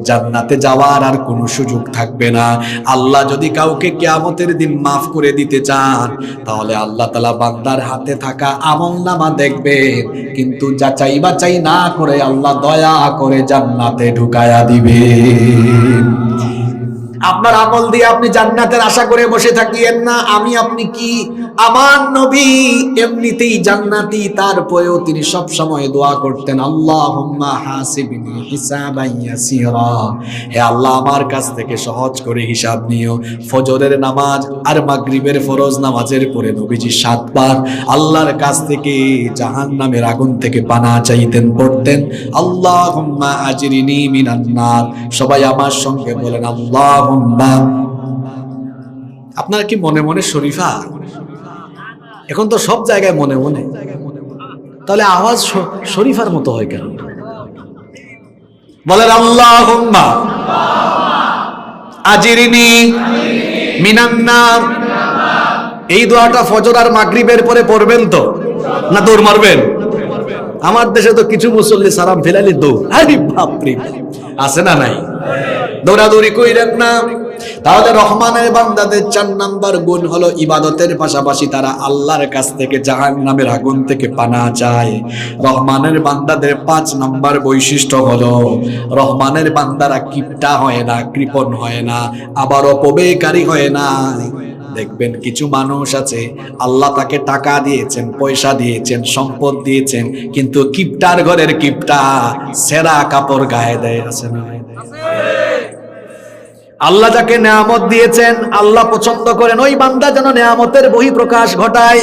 জান্নাতে যাওয়ার আর কোনো সুযোগ থাকবে না। আল্লাহ যদি কাউকে কিয়ামতের দিন মাফ করে দিতে চান, তাহলে আল্লাহ তাআলা বান্দার হাতে থাকা আমলনামা দেখবেন, কিন্তু যাচাই বাছাই না করে আল্লাহ দয়া করে জান্নাতে ঢুকায়া দিবেন। আপনার আমল দিয়ে আপনি জান্নাতের আশা করে বসে থাকিয়েন না। আমি আপনি কি? আমার নবী এমনিতেই জান্নাতি, তারপরেও তিনি সব সময় দোয়া করতেন, আল্লাহুম্মা হাসিবনি হিসাবান ইয়াসিরা, হে আল্লাহ আমার কাছ থেকে সহজ করে হিসাব নিও। ফজরের নামাজ আর মাগরিবের ফরজ নামাজের পরে নবীজি 7 বার আল্লাহর কাছ থেকে জাহান্নামের আগুন থেকে পানাহ চাইতেন, পড়তেন আল্লাহুম্মা আজরিনি মিনান নার। সবাই আমার সঙ্গে বলেন আল্লাহুম্মা। আপনারা কি মনে মনে শরীফা? এখন তো সব জায়গায় মনে মনে, তাহলে আওয়াজ শরীফার মতো হয় কেন? বলেন আল্লাহুম্মা আজরিনি মিনান নার। এই দোয়াটা ফজর আর মাগরিবের পরে পড়বেন তো, না দৌড় মারবেন? আমার দেশে তো কিছু মুসল্লি সালাম ফেলালি দৌড়। আরে বাপরে, আছে না নাই? দৌড়াদৌড়ি কইরেন না। তাহলে রহমানের বান্দাদের 4 নাম্বার গুণ হলো ইবাদতের পাশাপাশি তারা আল্লাহর কাছ থেকে জাহান্নামের আগুন থেকে পানাহ চায়। রহমানের বান্দাদের 5 নাম্বার বৈশিষ্ট্য হলো রহমানের বান্দারা কিপটা হয় না, কৃপণ হয় না, আবার অপব্যয়কারী হয় না। দেখবেন কিছু মানুষ আছে আল্লাহ তাকে টাকা দিয়েছেন, পয়সা দিয়েছেন, সম্পদ দিয়েছেন, কিন্তু কিপটার ঘরের কিপটা সেরা কাপড় গায়ে দেয়, আছে না? আল্লাহ যাকে নেয়ামত দিয়েছেন আল্লাহ পছন্দ করেন ওই বান্দা যেন নেয়ামতের বহিঃপ্রকাশ ঘটায়।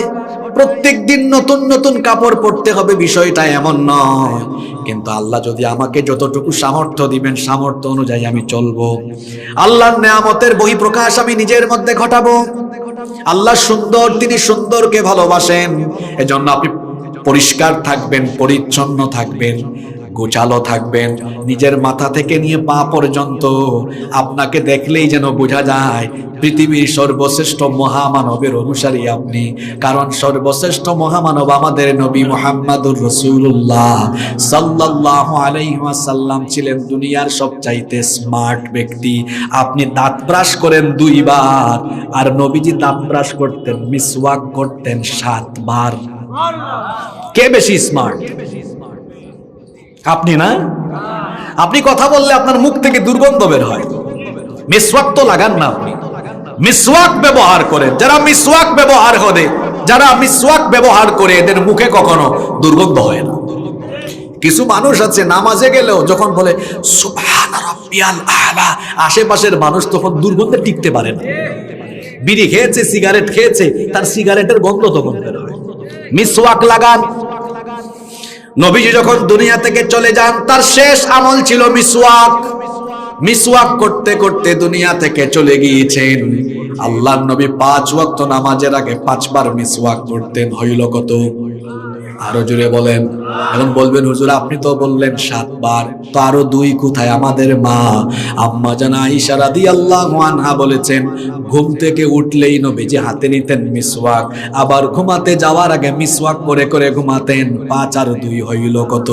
প্রত্যেকদিন নতুন নতুন কাপড় পরতে হবে বিষয়টা এমন নয়, কিন্তু আল্লাহ যদি আমাকে যতটুকু সামর্থ্য দিবেন সামর্থ্য অনুযায়ী আমি চলবো। আল্লাহর নেয়ামতের বহিঃপ্রকাশ আমি নিজের মধ্যে ঘটাবো। আল্লাহ সুন্দর, তিনি সুন্দরকে ভালোবাসেন। এজন্য আপনি পরিষ্কার থাকবেন, পরিচ্ছন্ন থাকবেন, গোছালো থাকবেন, নিজের মাথা থেকে নিয়ে পা পর্যন্ত আপনাকে দেখলেই যেন বোঝা যায় পৃথিবীর সর্বশ্রেষ্ঠ মহামানবের অনুসারী আপনি। কারণ সর্বশ্রেষ্ঠ মহামানব আমাদের নবী মুহাম্মাদুর রাসূলুল্লাহ সাল্লাল্লাহু আলাইহি ওয়াসাল্লাম ছিলেন দুনিয়ার সবচাইতে স্মার্ট ব্যক্তি। আপনি দাঁত ব্রাশ করেন 2 বার, আর নবীজি দাঁত ব্রাশ করতেন, মিসওয়াক করতেন 7 বার। কে বেশি স্মার্ট? আপনি না? আপনি কথা বললে আপনার মুখ থেকে দুর্গন্ধ বের হয়, মিসওয়াক তো লাগান না। আপনি মিসওয়াক ব্যবহার করেন। যারা মিসওয়াক ব্যবহার করে এদের মুখে কখনো দুর্গন্ধ হয় না। কিছু মানুষ আছে নামাজে গেলেও যখন বলে সুবহান রাব্বিয়াল আ'লা, আশেপাশের মানুষ তখন দুর্গন্ধে টিকতে পারে না। বিড়ি খেয়েছে, সিগারেট খেয়েছে, তার সিগারেটের গন্ধ তখন বের হয়। মিসওয়াক লাগান। নবীজি যখন দুনিয়া থেকে চলে যান তার শেষ আমল ছিল মিসওয়াক। মিসওয়াক করতে করতে দুনিয়া থেকে চলে গিয়েছেন। আল্লাহর নবী 5 ওয়াক্ত নামাজের আগে 5 বার মিসওয়াক করতেন। হইল কত? আরো জোরে বলেন। এখন বলবেন হুজুর আপনি তো বললেন 7 বার, তো আরো 2 কোথায়? আমাদের মা আম্মা জান আয়েশা রাদিয়াল্লাহু আনহা বলেছেন ঘুম থেকে উঠলেই নবীজি হাতে নিতেন মিসওয়াক, আবার ঘুমাতে যাওয়ার আগে মিসওয়াক করে করে ঘুমাতেন। 5 আর 2 হইল কত?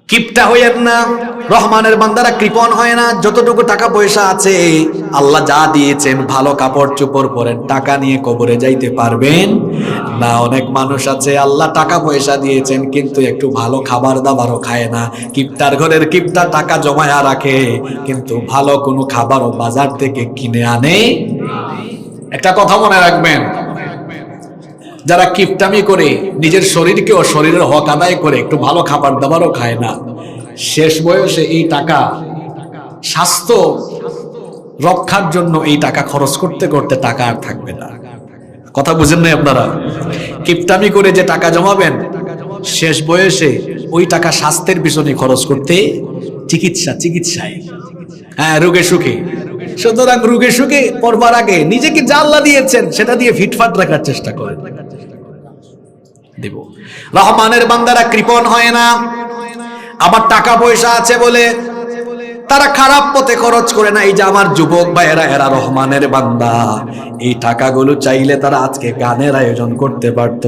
কিপটা হইয়েন না। রহমানের বান্দারা কৃপণ হয় না। যতটুকু টাকা পয়সা আছে আল্লাহ যা দিয়েছেন, ভালো কাপড় চোপড় পরেন, টাকা নিয়ে কবরে যাইতে পারবেন না। অনেক মানুষ আছে আল্লাহ টাকা পয়সা দিয়েছেন কিন্তু একটু ভালো খাবার দাবারও খায় না। কিপটার ঘরের কিপটা টাকা জমায়া রাখে কিন্তু ভালো কোনো খাবারও বাজার থেকে কিনে আনে। একটা কথা মনে রাখবেন, যারা কিপটামি করে নিজের শরীরকেও শরীরের হক আদায় করে একটু ভালো খাবার দাবারও খায় না, শেষ বয়সে এই টাকা স্বাস্থ্য রক্ষার জন্য এই টাকা খরচ করতে করতে টাকা আর থাকবে না। কথা বুঝেন নাই আপনারা? কিপটামি করে যে টাকা জমাবেন শেষ বয়সে ওই টাকা স্বাস্থ্যের পিছনে খরচ করতে, চিকিৎসায়, হ্যাঁ রোগে সুখে। সুতরাং রোগে সুখে পড়বার আগে নিজেকে যা আল্লাহ দিয়েছেন সেটা দিয়ে ফিটফাট রাখার চেষ্টা করেন। দেব রহমানের বান্দারা কৃপণ হয় না। আবার টাকা পয়সা আছে বলে তারা খারাপ পথে খরচ করে না। এই যে আমার যুবক ভাইয়েরা, এরা রহমানের বান্দা। এই টাকাগুলো চাইলে তারা আজকে গানের আয়োজন করতে পারত,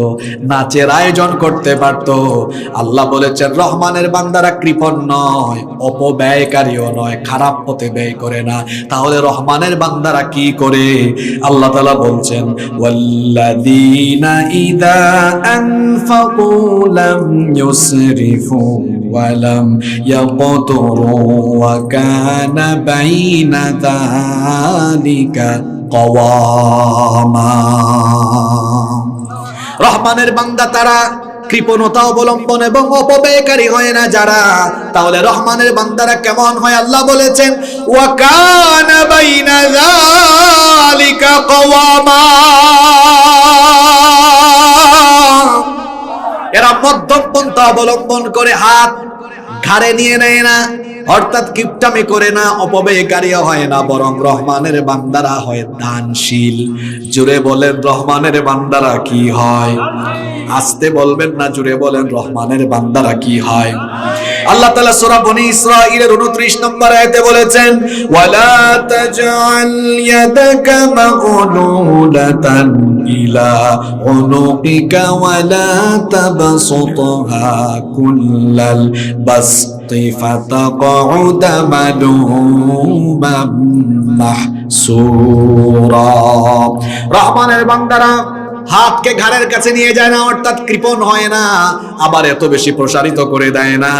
নাচের আয়োজন করতে পারত। আল্লাহ বলেছেন রহমানের বান্দারা কৃপণ নয়, অপব্যয়কারীও নয়, খারাপ পথে ব্যয় করে না। তাহলে রহমানের বান্দারা কি করে? আল্লাহ তাআলা বলছেন ওয়াল্লাযীনা ইযা আনফাকু লাম ইউসরিফু ولم يقتروا وكان بين ذلك قواما রহমানের বান্দা তারা কৃপণতা অবলম্বন এবং অপব্যয়কারী হয় না যারা, তাহলে রহমানের বান্দারা কেমন হয়? আল্লাহ বলেছেন ওয়া কানা বাইনা যালিকা কওয়ামা, এরা মধ্যম পন্থা অবলম্বন করে, হাত ঘাড়ে নিয়ে নেয় না, অর্থাৎ কিপটামি করে না, অপব্যয়কারীও হয় না, বরং রহমানের বান্দারা হয় দানশীল। জুড়ে বলেন রহমানের বান্দারা কি হয়? আস্তে বলবেন না, জুড়ে বলেন রহমানের বান্দারা কি হয়? আল্লাহ তাআলা সূরা বনী ইসরাঈলের 29 নম্বর আয়াতে বলেছেন ওয়ালা তাজআল ইয়াদাকা মাগলুলাতান ইলা উনুকিকা ওয়ালা তাবসুতহা কুল্লাল বাসতি ফাতাকউদা মালুমান মাহসুরা। রহমানের বান্দারা হাতকে ঘাড়ের কাছে নিয়ে যায় না, অর্থাৎ কৃপণ হয় না, আবার এত বেশি প্রসারিত করে দেয় না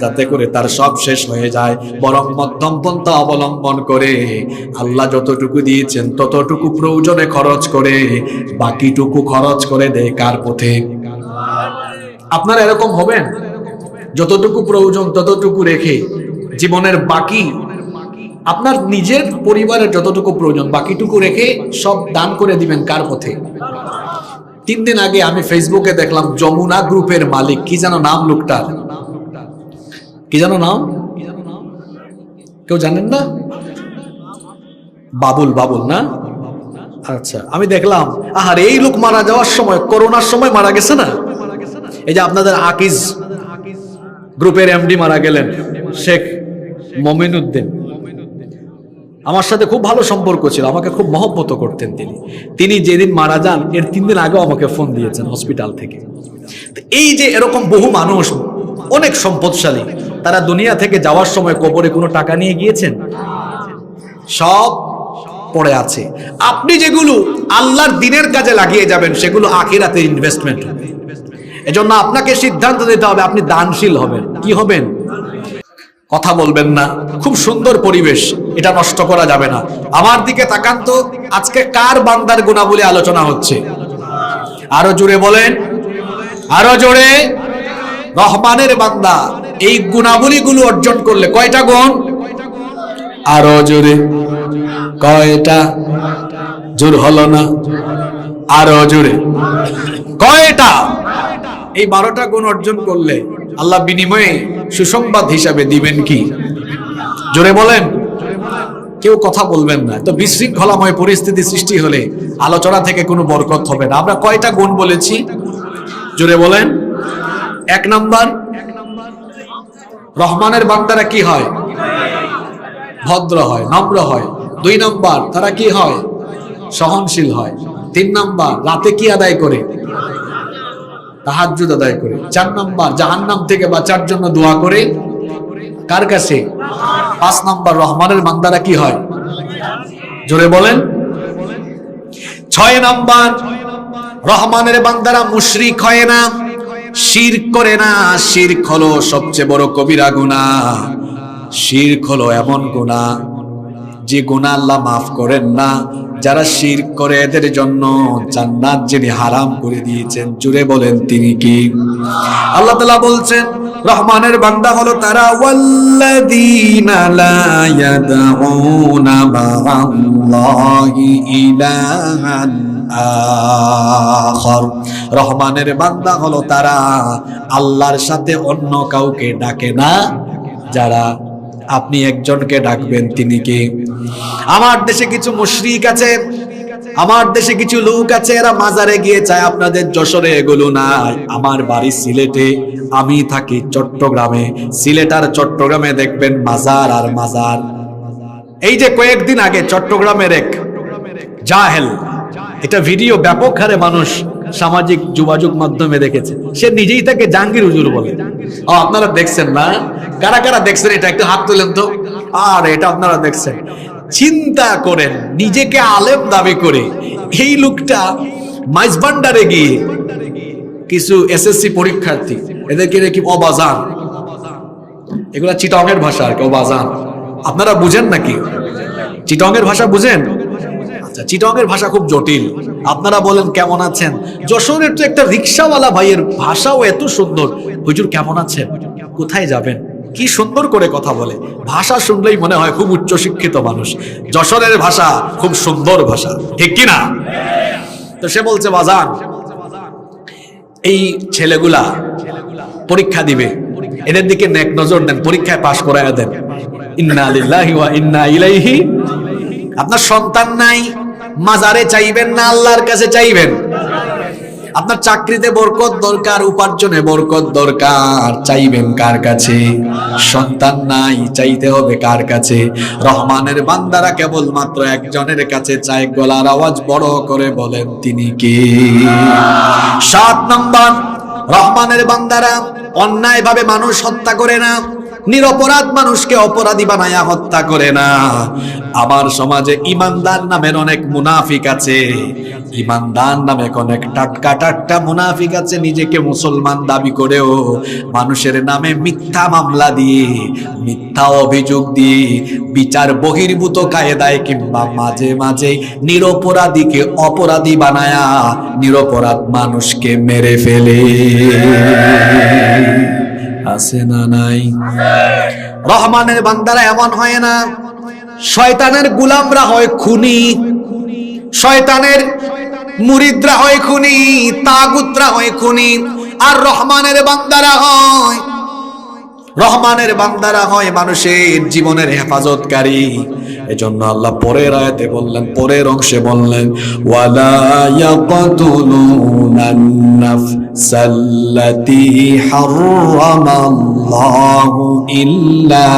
যাতে করে তার সব শেষ হয়ে যায়, বরং মধ্যম পন্থা অবলম্বন করে আল্লাহ যতটুকু দিয়েছেন ততটুকু প্রয়োজনে খরচ করে, বাকিটুকু খরচ করে দেয় কার পথে? আপনারা এরকম হবেন? যতটুকু প্রয়োজন ততটুকু রেখে জীবনের বাকি, আপনার নিজের পরিবারের যতটুকু প্রয়োজন বাকিটুকু রেখে সব দান করে দিবেন কার পথে? 3 দিন আগে আমি ফেসবুকে দেখলাম যমুনা গ্রুপের মালিক, কি যেন নাম লোকটার, কি যেন নাম, কেউ জানেন না? বাবুল, বাবুল না? আচ্ছা, আমি দেখলাম আহার এই লোক মারা যাওয়ার সময়, করোনার সময় মারা গেছে না? এই যে আপনাদের আকিজ গ্রুপের এমডি মারা গেলেন, শেখ মমিনুদ্দিন, আমার সাথে খুব ভালো সম্পর্ক ছিল, আমাকে খুব মহব্বত করতেন তিনি যেদিন মারা যান এর 3 দিন আগেও আমাকে ফোন দিয়েছেন হসপিটাল থেকে। এই যে এরকম বহু মানুষ অনেক সম্পদশালী, তারা দুনিয়া থেকে যাওয়ার সময় কবরে কোনো টাকা নিয়ে গিয়েছেন? সব পড়ে আছে। আপনি যেগুলো আল্লাহর দ্বীনের কাজে লাগিয়ে যাবেন সেগুলো আখিরাতের ইনভেস্টমেন্ট হবে। এজন্য আপনাকে সিদ্ধান্ত নিতে হবে, আপনি দানশীল হবেন। কি হবেন? কথা বলবেন না, খুব সুন্দর পরিবেশ, এটা নষ্ট করা যাবে না। আমার দিকে তাকান তো, আজকে কার বান্দার গুণাবলী আলোচনা হচ্ছে? আরো জোরে বলেন, আরো জোরে। রহমানের বান্দা এই গুণাবলীগুলো অর্জন করলে কয়টা গুণ? আরো জোরে, কয়টা? জোর হলো না, আরো জোরে, কয়টা? এই 12টা গুণ অর্জন করলে আল্লাহ বিনিময়ে সুসংবাদ হিসাবে দিবেন কি? জোরে বলেন। কেউ কথা বলবেন না, তো বিশৃঙ্খলাময় পরিস্থিতি সৃষ্টি হলে আলোচনা থেকে কোনো বরকত হবে না। আমরা কয়টা গুণ বলেছি? জোরে বলেন। 1 নাম্বার, রহমানের বান্দারা কি হয়? ভদ্র হয়, নম্র হয়। 2 নাম্বার, তারা কি হয়? সহনশীল হয়। 3 নাম্বার, রাতে কি আদায় করে? তাহাজ্জুদ আদায় করে। 4 নাম্বার, জাহান্নাম থেকে বাঁচার জন্য দোয়া করে। কার কাছে? 5 নাম্বার, রহমানের বান্দারা কি হয়? জোরে বলেন। 6 নাম্বার, রহমানের বান্দারা মুশরিক হয় না, শিরক করে না। শিরক হলো সবচেয়ে বড় কবিরা গুনাহ। শিরক হলো এমন গুনাহ যে গুনাহ আল্লাহ মাফ করেন না। যারা শিরক করে এদের জন্য জান্নাত যিনি হারাম করে দিয়েছেন, জুড়ে বলেন তিনি কি? আল্লাহ তাআলা বলছেন রহমানের বান্দা হলো তারা ওয়াল্লাযীনা লা ইয়াদউনা মা'আল্লাহি ইলাহান আখার। রহমানের বান্দা হলো তারা আল্লাহর সাথে অন্য কাউকে ডাকে না। যারা আপনি একজনকে ডাকবেন, তিনি কে? আমার দেশে কিছু মুশরিক আছে, আমার দেশে কিছু লোক আছে, এরা মাজারে গিয়ে চায়। আপনাদের যশোরে এগুলো নাই। আমার বাড়ি সিলেটে, আমি থাকি চট্টগ্রামে। সিলেট আর চট্টগ্রামে দেখবেন মাজার আর মাজার। এই যে কয়েকদিন আগে চট্টগ্রামের এক জাহেল, এটা ভিডিও ব্যাপক হারে মানুষ সামাজিক যোগাযোগ মাধ্যমে দেখেছে। সে নিজেই তাকে জাহাঙ্গীর হুজুর বলে। আপনারা দেখছেন না? কারা কারা দেখছেন? এটা একটু হাত তোলেন তো। আর এটা আপনারা দেখছেন? চিন্তা করেন, নিজেকে আলেম দাবি করে এই লোকটা মাইজবান্ডারে গিয়ে কিছু এসএসসি পরীক্ষার্থী, এদেরকে কি অবাজান, এগুলা চিটংয়ের ভাষা আর কেউ বাজান আপনারা বুঝেন নাকি? চিটংয়ের ভাষা বুঝেন? আচ্ছা, চিটংয়ের ভাষা খুব জটিল। আপনারা বলেন কেমন আছেন, যশোরের তো একটা রিক্সাওয়ালা ভাইয়ের ভাষাও এত সুন্দর, হুজুর কেমন আছেন, কোথায় যাবেন, কি সুন্দর করে কথা বলে। ভাষা শুনলেই মনে হয় খুব উচ্চ শিক্ষিত মানুষ। যশোরের ভাষা খুব সুন্দর ভাষা, ঠিক কিনা? তো সে বলছে, বাজান এই ছেলেগুলা পরীক্ষা দিবে, এদের দিকে নেক নজর দেন, পরীক্ষায় পাশ করায়া দেন। ইন্না লিল্লাহি ওয়া ইন্না ইলাইহি। আপনার সন্তান নাই, মাজারে চাইবেন না, আল্লাহর কাছে চাইবেন। আপনার চাকরিতে বরকত দরকার, উপার্জনে বরকত দরকার, চাইবেন কার কাছে? সন্তান নাই, চাইতে হবে কার কাছে? রহমানের বান্দারা কেবলমাত্র একজনের কাছে চায়। গলার আওয়াজ বড় করে বলেন, তিনি কে? 7 নম্বর, রহমানের বান্দারা অন্যায় ভাবে মানুষ হত্যা করে না, নিরপরাধ মানুষকে অপরাধী বানায়া হত্যা করে না। আমার সমাজে ইমানদার নামের অনেক মুনাফিক আছে, ইমানদার নামে অনেক টাটকা টাটকা মুনাফিক আছে, নিজেকে মুসলমান দাবি করেও মানুষের নামে মিথ্যা মামলা দিয়ে, মিথ্যা অভিযোগ দিয়ে, বিচার বহির্ভূত কায়দায় কিংবা মাঝে মাঝে নিরপরাধীকে অপরাধী বানায়া নিরপরাধ মানুষকে মেরে ফেলে। আছে না নাই? রহমানের বান্দারা এমন হয় না। শয়তানের গোলামরা হয় খুনি, শয়তানের মুরিদরা হয় খুনি, তাগুতরা হয় খুনি, আর রহমানের বান্দারা হয় মানুষের জীবনের হেফাজতকারী। এজন্য আল্লাহ পরের আয়াতে বললেন, পরের অংশে বললেন, ওয়ালা ইয়াকতুলুনান নাফসাল্লাতী হারামাল্লাহু ইল্লা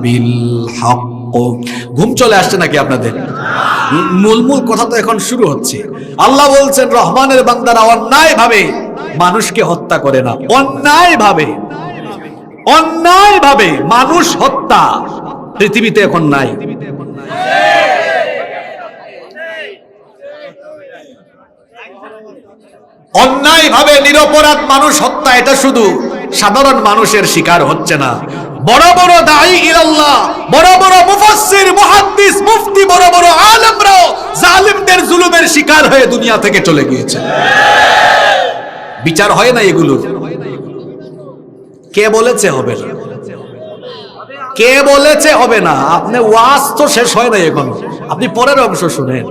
বিল হক। ঘুম চলে আসছে নাকি আপনাদের? মূল কথা তো এখন শুরু হচ্ছে। আল্লাহ বলছেন রহমানের বান্দারা অন্যায় ভাবে মানুষকে হত্যা করে না। অন্যায় ভাবে মানুষ হত্যা পৃথিবীতে এখন নাই। অন্যায় ভাবে নিরপরাধ মানুষ হত্যা, এটা শুধু সাধারণ মানুষের শিকার হচ্ছে না, বড় বড় দাঈ ইলাল্লাহ, বড় বড় মুফাসসির, মুহাদ্দিস, মুফতি, বড় বড় আলেমরাও জালিমদের জুলুমের শিকার হয়ে দুনিয়া থেকে চলে গিয়েছে। বিচার হয় না এগুলোর। কে বলেছে হবে না? কে বলেছে হবে না? আপনি ওয়াজ তো শেষ হয় না এখনো, আপনি পরের অংশ শুনেন।